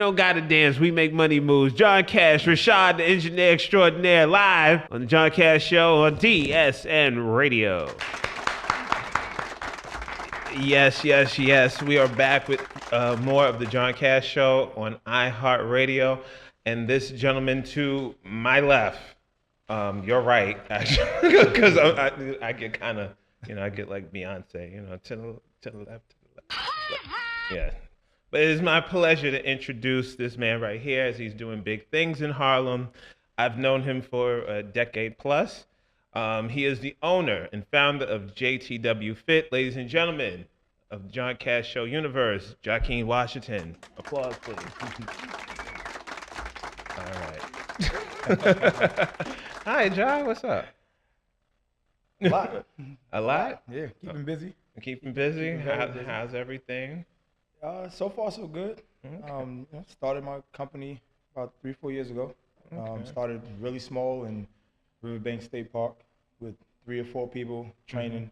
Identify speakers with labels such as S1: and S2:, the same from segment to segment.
S1: Don't gotta dance, we make money moves. John Cash, Rashad, the engineer extraordinaire, live on the John Cash Show on DSN Radio. Yes. We are back with more of the John Cash Show on iHeartRadio. And this gentleman to my left, you're right, actually, because I get kind of, I get like Beyonce, to the left. Yeah. But it is my pleasure to introduce this man right here as he's doing big things in Harlem. I've known him for a decade plus. He is the owner and founder of JTWFIT, ladies and gentlemen, of the John Cash Show universe, Jahkeen Washington. Applause, please. All right. Hi, John. What's up?
S2: A lot.
S1: A lot?
S2: Yeah, keeping busy.
S1: Keeping busy?
S2: Busy.
S1: How's everything?
S2: So far, so good.
S1: Okay.
S2: Started my company about 3-4 years ago.
S1: Okay.
S2: Started really small in Riverbank State Park with 3 or 4 people training,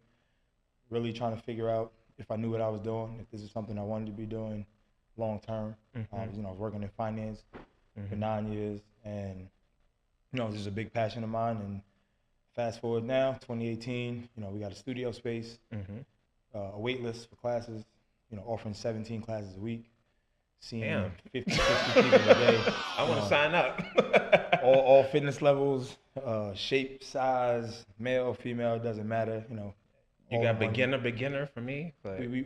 S2: really trying to figure out if I knew what I was doing, if this is something I wanted to be doing long term. I was working in finance for 9 years, and this is a big passion of mine. And fast forward now, 2018, we got a studio space, a wait list for classes. Offering 17 classes a week, seeing 50, 60 people a day.
S1: I want to sign up.
S2: all fitness levels, shape, size, male, female, doesn't matter.
S1: You got beginner for me? Like...
S2: We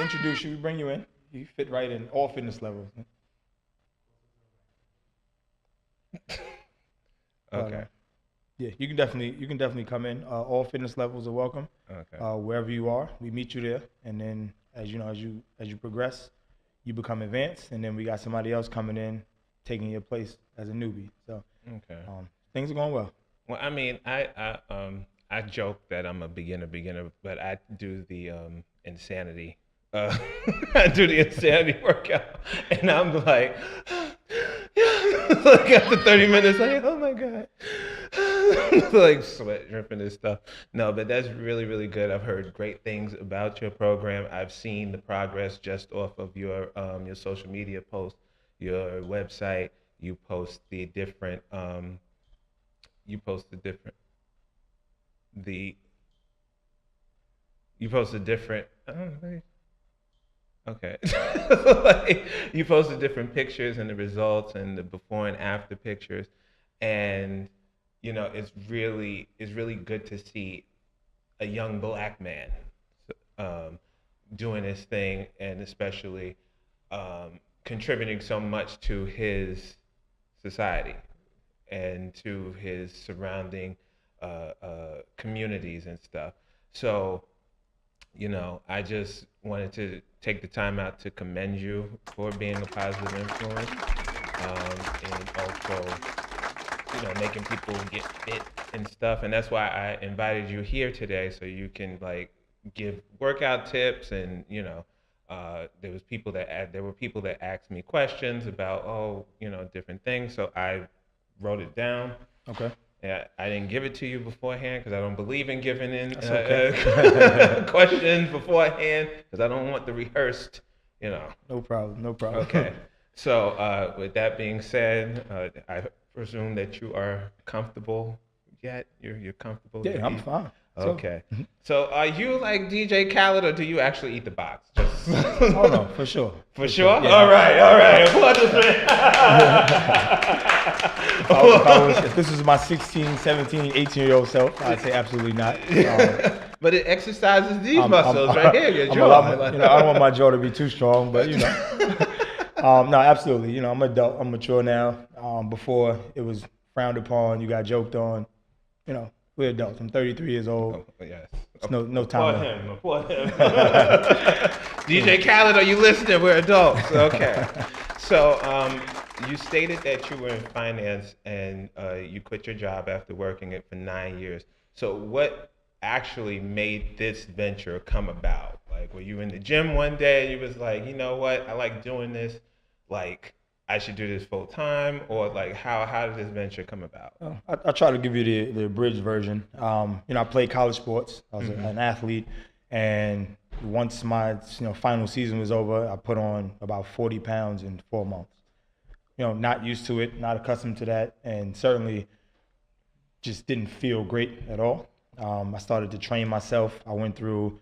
S2: introduce you, we bring you in. You fit right in all fitness levels.
S1: Okay.
S2: Yeah, you can definitely come in. All fitness levels are welcome.
S1: Okay.
S2: Wherever you are, we meet you there, and then as you progress, you become advanced, and then we got somebody else coming in, taking your place as a newbie. So,
S1: okay.
S2: Things are going well.
S1: Well, I mean, I joke that I'm a beginner, but I do the insanity. I do the insanity workout, and I'm like, like after 30 minutes, like, oh my god. Like sweat dripping and stuff. No, but that's really, really good. I've heard great things about your program. I've seen the progress just off of your social media posts, your website. You post the different okay. Like, you posted different pictures and the results and the before and after pictures, and it's really good to see a young black man doing his thing, and especially contributing so much to his society and to his surrounding communities and stuff. So, I just wanted to take the time out to commend you for being a positive influence, and also making people get fit and stuff. And that's why I invited you here today, so you can like give workout tips. And there were people that asked me questions about different things, so I wrote it down.
S2: Okay.
S1: Yeah, I didn't give it to you beforehand because I don't believe in giving in questions beforehand, because I don't want the rehearsed,
S2: No problem.
S1: Okay. So with that being said, I presume that you are comfortable yet? You're comfortable?
S2: Yeah, I'm fine.
S1: Okay. So are you like DJ Khaled, or do you actually eat the box?
S2: Oh no, for sure.
S1: For sure?
S2: Yeah.
S1: All right. What is it?
S2: If this was my 16, 17, 18-year-old self, I'd say absolutely not.
S1: But it exercises these muscles right here, your jaw.
S2: I don't want my jaw to be too strong, but no, absolutely. I'm adult. I'm mature now. Before it was frowned upon, you got joked on. We're adults. I'm 33 years old.
S1: Oh, yes.
S2: It's no time.
S1: Applaud him. DJ Khaled, are you listening? We're adults. Okay. So you stated that you were in finance, and you quit your job after working it for 9 years. So what actually made this venture come about? Like, were you in the gym one day and you was like, you know what, I like doing this, like I should do this full time? Or like how did this venture come about?
S2: I try to give you the abridged version. I played college sports. I was an athlete, and once my final season was over, I put on about 40 pounds in 4 months. Not used to it, not accustomed to that, and certainly just didn't feel great at all. I started to train myself. I went through,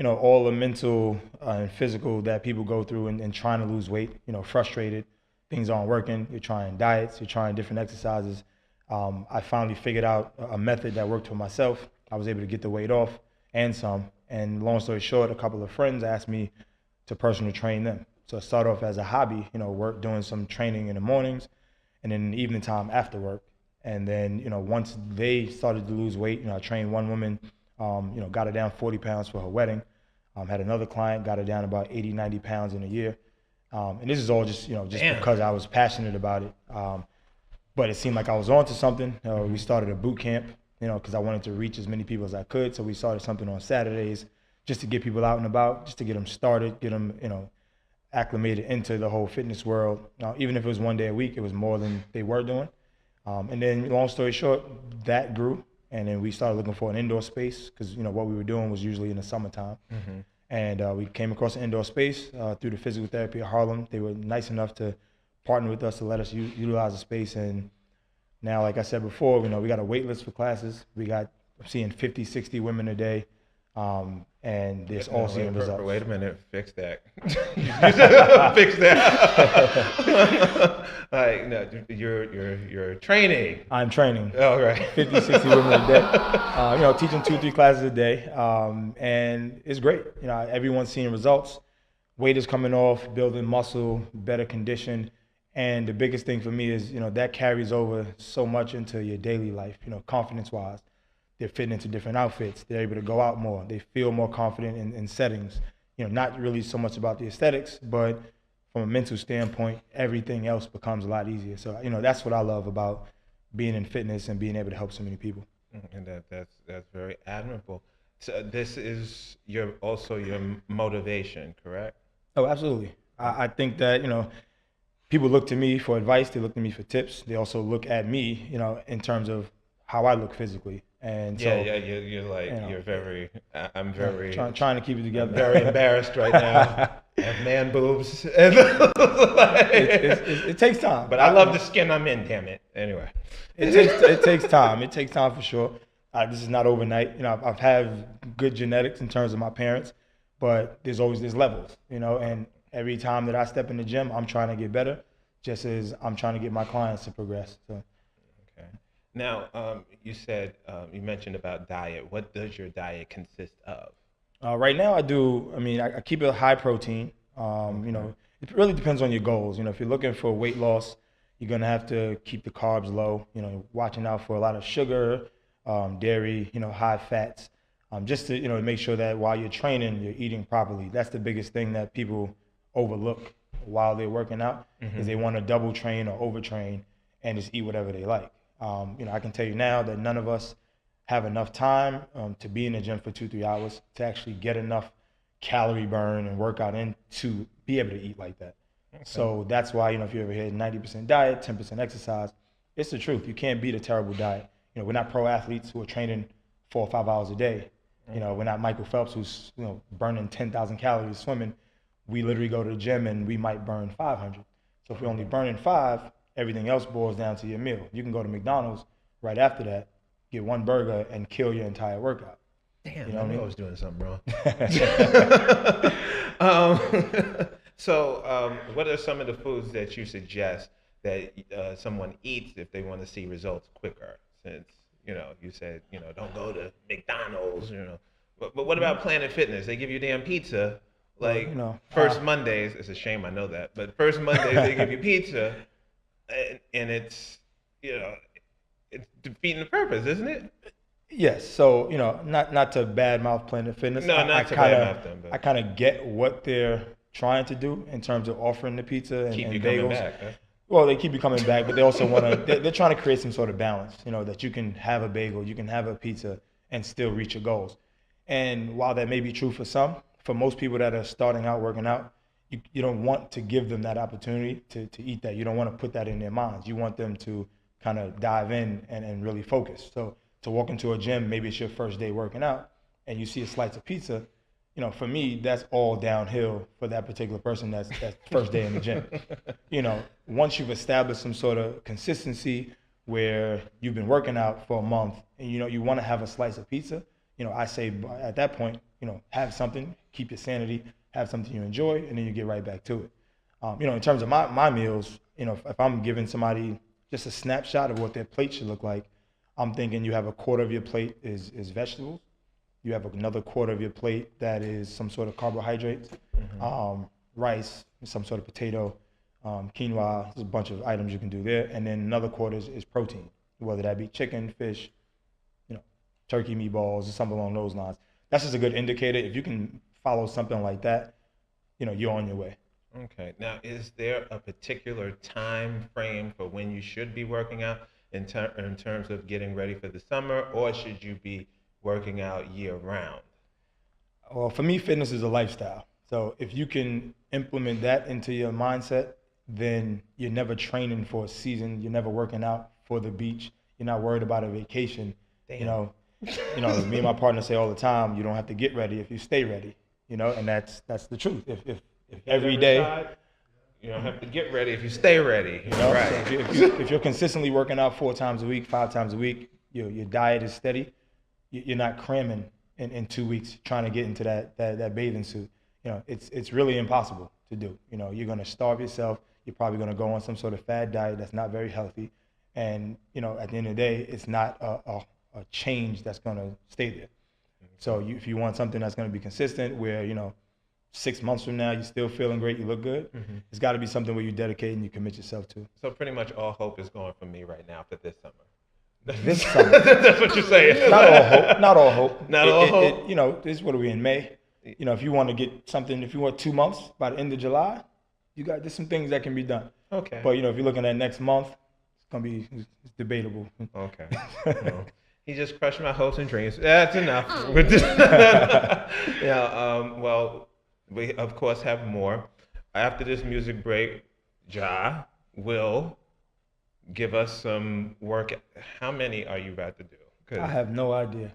S2: all the mental and physical that people go through in trying to lose weight. Frustrated, things aren't working. You're trying diets, you're trying different exercises. I finally figured out a method that worked for myself. I was able to get the weight off and some. And long story short, a couple of friends asked me to personal train them. So it started off as a hobby, doing some training in the mornings and then in the evening time after work. And then, once they started to lose weight, I trained one woman, got her down 40 pounds for her wedding. Had another client, got her down about 80, 90 pounds in a year. And this is all just,
S1: Damn.
S2: because I was passionate about it. But it seemed like I was onto something. We started a boot camp, because I wanted to reach as many people as I could. So we started something on Saturdays just to get people out and about, just to get them started, get them, acclimated into the whole fitness world. Even if it was one day a week, it was more than they were doing. And then long story short, that grew. And then we started looking for an indoor space because, what we were doing was usually in the summertime. Mm-hmm. And we came across an indoor space through the physical therapy at Harlem. They were nice enough to partner with us to let us utilize the space. And now, like I said before, we got a wait list for classes. I'm seeing 50, 60 women a day. And there's all seeing results.
S1: Wait a minute, fix that. Fix that. Like, no, you're training.
S2: I'm training.
S1: Oh, right.
S2: 50, 60 women a day. Teaching 2-3 classes a day. And it's great. Everyone's seeing results. Weight is coming off, building muscle, better condition. And the biggest thing for me is, that carries over so much into your daily life, confidence-wise. They're fitting into different outfits. They're able to go out more. They feel more confident in settings. Not really so much about the aesthetics, but from a mental standpoint, everything else becomes a lot easier. So, that's what I love about being in fitness and being able to help so many people.
S1: And that's very admirable. So this is also your motivation, correct?
S2: Oh, absolutely. I think that, people look to me for advice. They look to me for tips. They also look at me, in terms of how I look physically. And so,
S1: you're like, I'm very
S2: trying to keep it together.
S1: I'm very embarrassed right now. I have man boobs.
S2: It takes time.
S1: But I love the skin I'm in, damn it. Anyway.
S2: It takes time. It takes time for sure. This is not overnight. I've had good genetics in terms of my parents, but there's levels, and every time that I step in the gym, I'm trying to get better, just as I'm trying to get my clients to progress. So.
S1: Okay. Now, you mentioned about diet. What does your diet consist of?
S2: Right now, I keep it high protein. It really depends on your goals. If you're looking for weight loss, you're going to have to keep the carbs low, watching out for a lot of sugar, dairy, high fats, just to, make sure that while you're training, you're eating properly. That's the biggest thing that people overlook while they're working out, is they want to double train or overtrain and just eat whatever they like. I can tell you now that none of us have enough time to be in the gym for 2-3 hours to actually get enough calorie burn and workout in to be able to eat like that. Okay. So that's why, if you ever hear 90% diet, 10% exercise, it's the truth. You can't beat a terrible diet. We're not pro athletes who are training 4 or 5 hours a day. We're not Michael Phelps who's, burning 10,000 calories swimming. We literally go to the gym and we might burn 500. So if we're only burning 5, everything else boils down to your meal. You can go to McDonald's right after that, get one burger, and kill your entire workout.
S1: Damn, I was doing something wrong. So what are some of the foods that you suggest that someone eats if they want to see results quicker? Since, you said, don't go to McDonald's, But what about Planet Fitness? They give you damn pizza. Like, first Mondays, it's a shame I know that, but first Mondays they give you pizza, and it's, it's defeating the purpose, isn't it?
S2: Yes. So, not to badmouth Planet Fitness.
S1: No, not to badmouth them. But
S2: I kind of get what they're trying to do in terms of offering the pizza and
S1: keep you
S2: bagels.
S1: Coming back, huh?
S2: Well, they keep you coming back, but they also want to, they're trying to create some sort of balance, that you can have a bagel, you can have a pizza and still reach your goals. And while that may be true for some, for most people that are starting out working out, you don't want to give them that opportunity to eat that. You don't want to put that in their minds. You want them to kind of dive in and really focus. So to walk into a gym, maybe it's your first day working out, and you see a slice of pizza, for me, that's all downhill for that particular person that's first day in the gym. Once you've established some sort of consistency where you've been working out for a month and you want to have a slice of pizza, I say at that point, have something, keep your sanity, have something you enjoy, and then you get right back to it. In terms of my meals, if I'm giving somebody just a snapshot of what their plate should look like, I'm thinking you have a quarter of your plate is vegetables. You have another quarter of your plate that is some sort of carbohydrates, rice, some sort of potato, quinoa. There's a bunch of items you can do there. And then another quarter is protein, whether that be chicken, fish, turkey, meatballs, or something along those lines. That's just a good indicator. If you can follow something like that, you're on your way.
S1: Okay. Now, is there a particular time frame for when you should be working out in terms of getting ready for the summer, or should you be working out year round?
S2: Well, for me, fitness is a lifestyle. So if you can implement that into your mindset, then you're never training for a season. You're never working out for the beach. You're not worried about a vacation.
S1: Damn.
S2: Me and my partner say all the time, you don't have to get ready if you stay ready. And that's the truth. If every day,
S1: you don't have to get ready if you stay ready. Right.
S2: So if you're consistently working out 4 times a week, 5 times a week, your diet is steady. You're not cramming in 2 weeks trying to get into that bathing suit. It's really impossible to do. You're going to starve yourself. You're probably going to go on some sort of fad diet that's not very healthy. And, at the end of the day, it's not a change that's going to stay there. So if you want something that's going to be consistent where, 6 months from now, you're still feeling great, you look good, it's got to be something where you dedicate and you commit yourself to.
S1: So pretty much all hope is going for me right now for this summer.
S2: This summer.
S1: That's what you're saying.
S2: Not all hope. Not all hope.
S1: Not all hope.
S2: What are we in May? If you want to get something, if you want 2 months by the end of July, there's some things that can be done.
S1: Okay.
S2: But if you're looking at next month, it's debatable.
S1: Okay. Well, he just crushed my hopes and dreams. That's enough. Well, we of course have more. After this music break, Ja will give us some work. How many are you about to do?
S2: I have no idea.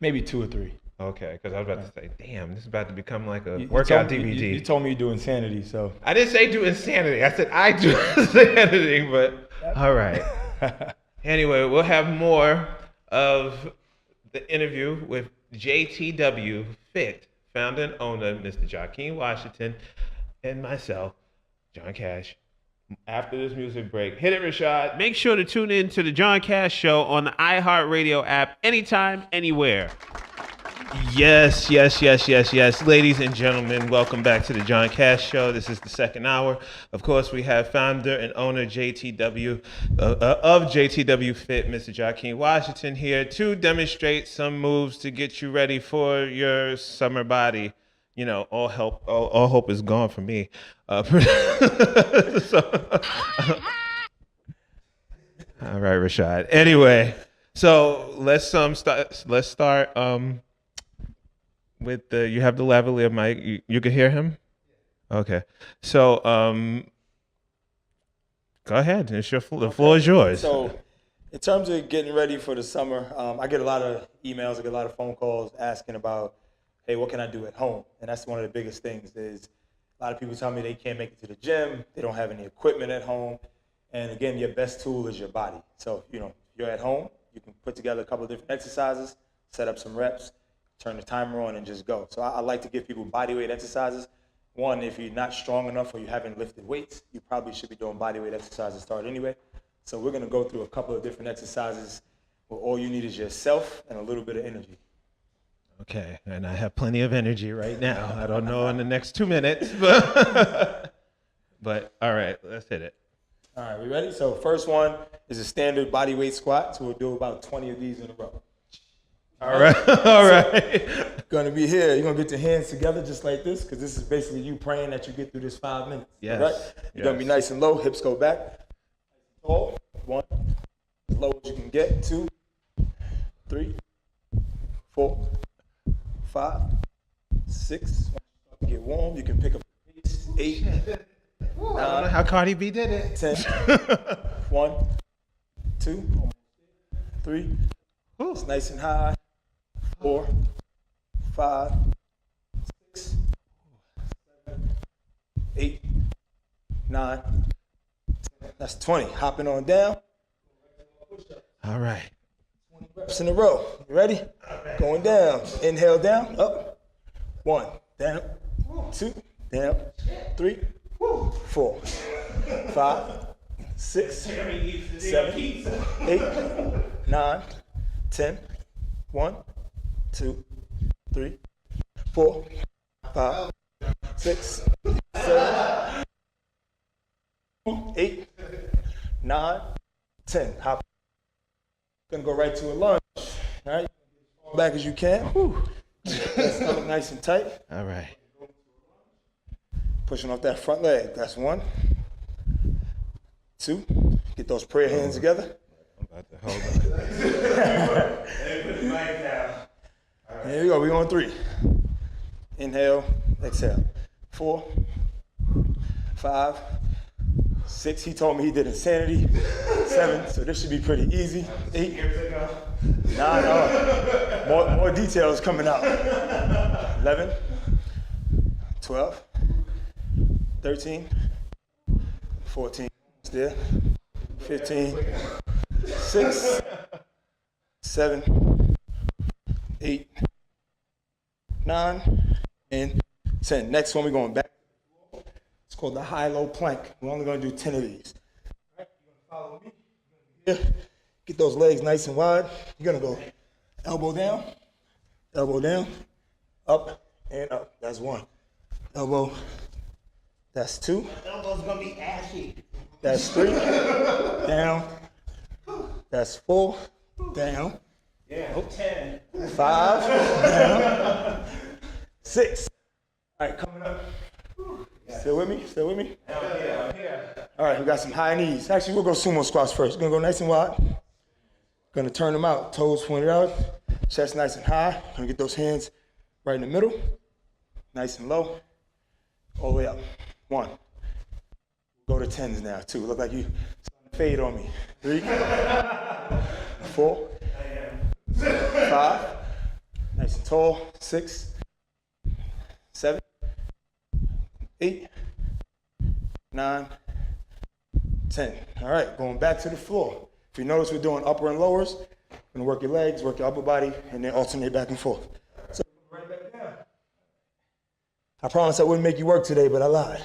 S2: Maybe 2 or 3.
S1: Okay, because I was about to say, damn, this is about to become like a workout DVD.
S2: You told me you do insanity, so.
S1: I didn't say do insanity. I said I do insanity, but all right. Anyway, we'll have more of the interview with JTWFIT, founder and owner, Mr. Jahkeen Washington, and myself, John Cash. After this music break, hit it, Rashad. Make sure to tune in to the John Cash Show on the iHeartRadio app anytime, anywhere. Yes. Ladies and gentlemen, welcome back to the John Cash Show. This is the second hour. Of course, we have founder and owner of JTWFIT, Mr. Jahkeen Washington, here to demonstrate some moves to get you ready for your summer body. All hope is gone for me. All right, Rashad. Anyway, so let's start with you have the lavalier mic. You can hear him? Okay. So go ahead. The floor is yours.
S2: So in terms of getting ready for the summer, I get a lot of emails, I get a lot of phone calls asking about, hey, what can I do at home? And that's one of the biggest things is a lot of people tell me they can't make it to the gym, they don't have any equipment at home. And again, your best tool is your body. So, if you're at home, you can put together a couple of different exercises, set up some reps, turn the timer on and just go. So I like to give people bodyweight exercises. One, if you're not strong enough or you haven't lifted weights, you probably should be doing bodyweight exercises to start anyway. So we're gonna go through a couple of different exercises where all you need is yourself and a little bit of energy.
S1: Okay, and I have plenty of energy right now. I don't know in the next 2 minutes, but all right, let's hit it.
S2: All right, we ready? So first one is a standard bodyweight squat. So we'll do about 20 of these in a row.
S1: All right.
S2: Gonna be here. You're gonna get your hands together just like this, because this is basically you praying that you get through this 5 minutes.
S1: Yes.
S2: All right? You're gonna be nice and low, hips go back. Tall. 1, as low as you can get. 2, 3, 4, 5, 6. Get warm. You can pick up the pace. 8.
S1: I don't know how Cardi B did it.
S2: 10. 1, 2, 3. It's nice and high. 4, 5, 8, 9, 10. That's 20. Hopping on down.
S1: All right.
S2: 20 reps in a row. You ready? Going down. Inhale down, up. 1, down. 2, down. 3, 4, 5, 6, 7, 8, 9, 10. 1, 2, 3, 4, 5, 6, 7, 8, 9, 10. Hop. Gonna go right to a lunge. All right. Back as you can. Stomach nice and tight.
S1: All right.
S2: Pushing off that front leg. That's 1, 2. Get those prayer hands together.
S1: I'm about to hold on.
S2: Here we go. We're on 3. Inhale, exhale. 4, 5, 6. He told me he did insanity. 7. So this should be pretty easy. 8, 9. More details coming out. 11, 12, 13, 14. Still. 15, 6, 7, 8, 9, and 10. Next one, we're going back. It's called the high-low plank. We're only going to do 10 of these. All right, you're going to follow me. Here. Get those legs nice and wide. You're going to go elbow down, up, and up. That's 1. Elbow. That's 2.
S3: Elbow's gonna be ashy.
S2: That's 3. Down. That's 4. Down.
S3: Yeah, 10.
S2: 5. Down. 6. All right, coming up. Still with me? Still with me?
S3: I'm here.
S2: All right, we got some high knees. Actually, we'll go sumo squats first. Gonna go nice and wide. Gonna turn them out. Toes pointed out. Chest nice and high. Gonna get those hands right in the middle. Nice and low. All the way up. 1. Go to 10s now. 2. Look like you starting to fade on me. 3. 4. 5. Nice and tall. 6. 7. 8. 9. 10. All right, going back to the floor. If you notice, we're doing upper and lowers. You're gonna work your legs, work your upper body, and then alternate back and forth. So right back down. I promised I wouldn't make you work today, but I lied.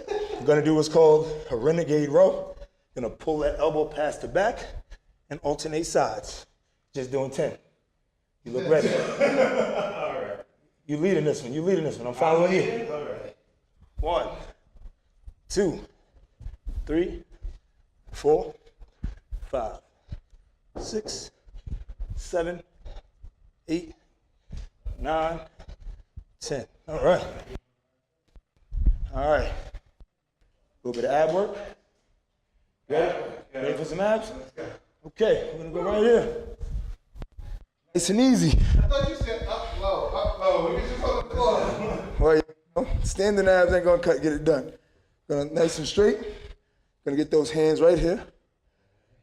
S2: You're gonna do what's called a renegade row. You're gonna pull that elbow past the back and alternate sides. Just doing 10. You look ready.
S3: All right.
S2: You leading this one. You leading this one. I'm following you.
S3: All right.
S2: 1, 2, 3, 4, 5, 6, 7, 8, 9, 10. All right. All right. A little bit of ab work. Ready? Ready for some abs? Okay, we're gonna go right here. Nice and easy.
S3: I thought you said up low. We just on the floor.
S2: Well, you know, standing abs ain't gonna get it done. Gonna nice and straight. Gonna get those hands right here.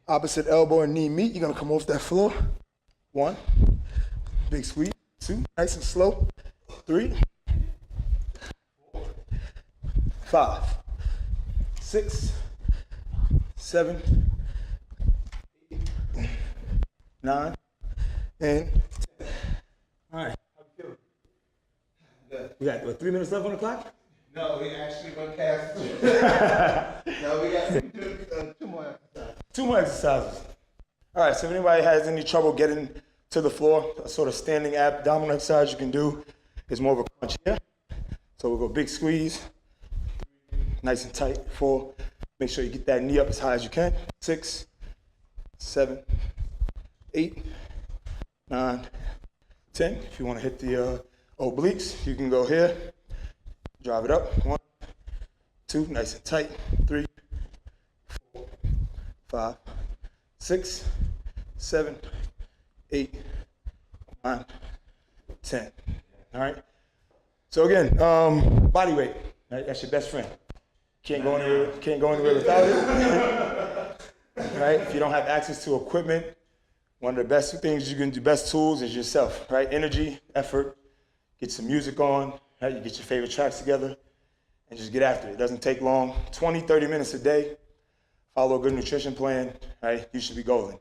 S2: Opposite elbow and knee meet. You're gonna come off that floor. 1, big squeeze. 2, nice and slow. 3, 4, 5, 6, 7, 8, 9, and 10. All right. How you feeling?
S3: Good.
S2: We got 3 minutes left on the clock?
S3: No, we actually gonna cast 2. No, we got 2 more exercises.
S2: 2 more exercises. All right, so if anybody has any trouble getting to the floor, a sort of standing abdominal exercise you can do is more of a crunch here. So we'll go big squeeze, 3, nice and tight, 4, make sure you get that knee up as high as you can, 6, 7, 8, 9, 10. If you want to hit the obliques, you can go here, drive it up, 1, 2, nice and tight, 3, 4, 5, 6, 7, 8, 9, 10. All right. So again, body weight. Right? That's your best friend. Can't go anywhere without it. Right? If you don't have access to equipment, one of the best things you can do, best tools, is yourself. Right? Energy, effort. Get some music on. Right? You get your favorite tracks together, and just get after it. It doesn't take long, 20, 30 minutes a day. Follow a good nutrition plan, right? You should be golden.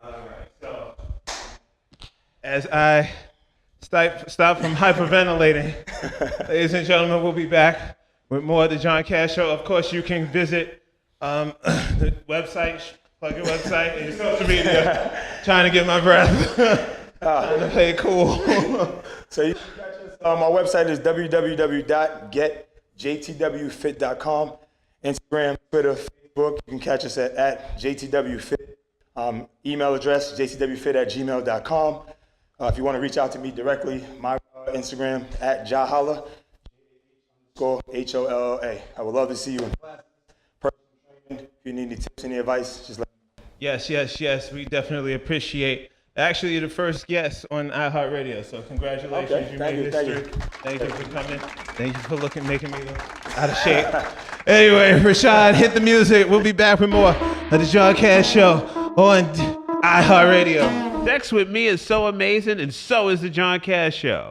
S1: All right, so as I stop from hyperventilating, ladies and gentlemen, we'll be back with more of the John Cash Show. Of course, you can visit the website, plug your website, and your social media. Trying to get my breath. Trying to play it cool.
S2: So you can catch us. Our website is www.getjtwfit.com. Instagram, Twitter, Facebook. You can catch us at JTWFIT. Email address, jtwfit@gmail.com. If you want to reach out to me directly, my Instagram at Jahala, Holla. I would love to see you in class. If you need any tips, any advice, just let me know.
S1: Yes. We definitely appreciate. Actually, you're the first guest on iHeartRadio, so congratulations.
S2: Okay,
S1: You
S2: thank
S1: made
S2: you,
S1: history.
S2: thank
S1: Thank you for coming. Thank you for making me look out of shape. Anyway, Rashad, hit the music. We'll be back with more of the John Cash Show on iHeartRadio. Sex with me is so amazing, and so is the John Cash Show.